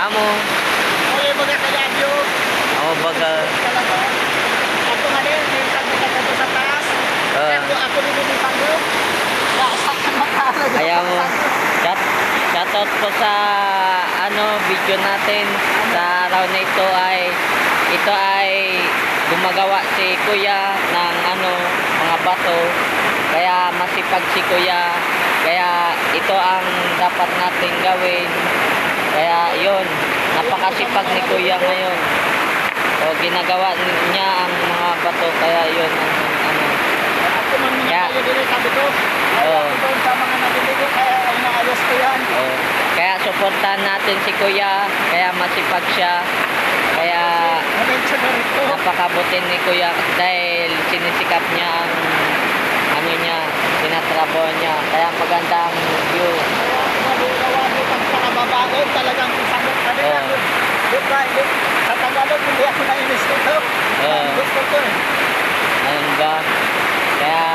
Amo. Oye, baga kaladyo. Oh, baga. Ako nga din, may tagpo sa taas. Ako din yung pagod. Lasak ka makalo. Ayaw mo. Shoutout po sa video natin sa araw na ito ay gumagawa si Kuya ng mga bato. Kaya masipag si Kuya. Kaya ito ang dapat nating gawin. Kaya yun, napakasipag ni Kuya ngayon. O ginagawa niya ang mga bato, kaya yun Ako man Kaya- minakayo din sabi ko. Oo. Ako doon sa mga naliligo, kaya inaayos ko yan. kaya suportahan natin si Kuya, kaya masipag siya. Kaya Nabensyo na rin ko. napakabutin ni Kuya dahil sinisikap niya ang niya, tinatrabaho niya. Kaya magandang view. Magawa mo pagkakababae, talagang isagot ka rin. Oo. Sa Tagalog, hindi ako nainis dito. Gusto ko eh. Ayun ba? Kaya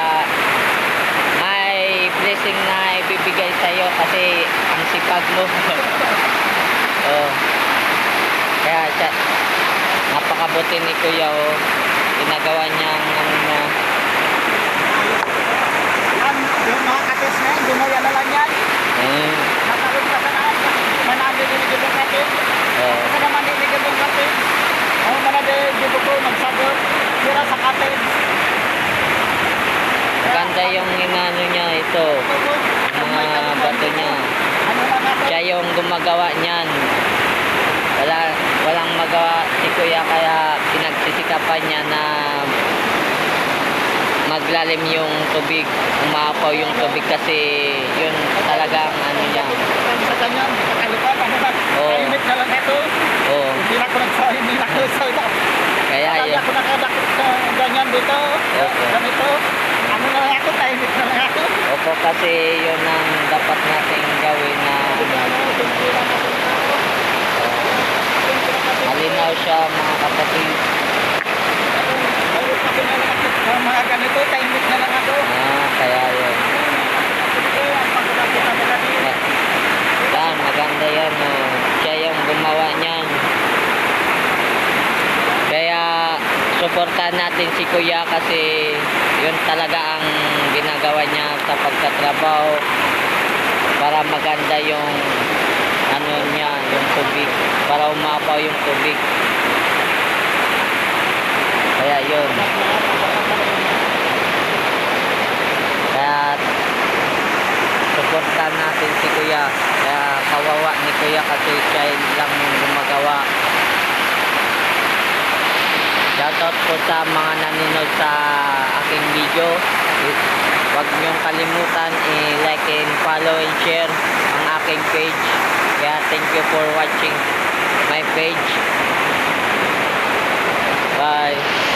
may blessing na ibibigay sa'yo kasi ang sipag mo. Kaya siya, napakabuti ni Kuya. Ginagawa niya ang niya. Yung mga katis na yan, ginaya na lang yan. Nakaroon ka sa naan. Manami din yung gibong natin. Kasi naman din yung gibong natin. Ang manami yung gibong ko, nagsagot. Sira sa katin. Maganda yung inano niya ito. Mga bato niya. Ano lang natin? Siya yung gumagawa niyan. Walang magawa si Kuya, kaya pinagsisikapan niya na maglalim yung tubig, umapaw yung tubig kasi yun talagang niya. Sa ganyan, kakalipan, ano ba? Kainit na lang ito. Hindi na ako nagsahin, hindi na ako nagsahin. Kaya Hindi ako nakadakit sa ganyan dito. Ganito. Ano na lang ako, kainit na lang ako. Opo, kasi yun ang dapat nating gawin na malinaw siya, mga kapatid. Mga ganito, kainit na lang ako. Kaya yun. Yan, maganda yan. Siya yung gumawa niyan. Kaya suportahan natin si Kuya kasi yun talaga ang ginagawa niya sa pagtatrabaho para maganda yung niya, yung tubig, para umapaw yung tubig. Kaya yun. Kaya suportahan natin si Kuya. Kaya kawawa ni Kuya kasi siya lang gumagawa. Shoutout po sa mga nanonood sa aking video. Huwag niyong kalimutan i-like and follow and share ang aking page. Kaya thank you for watching my page. Bye.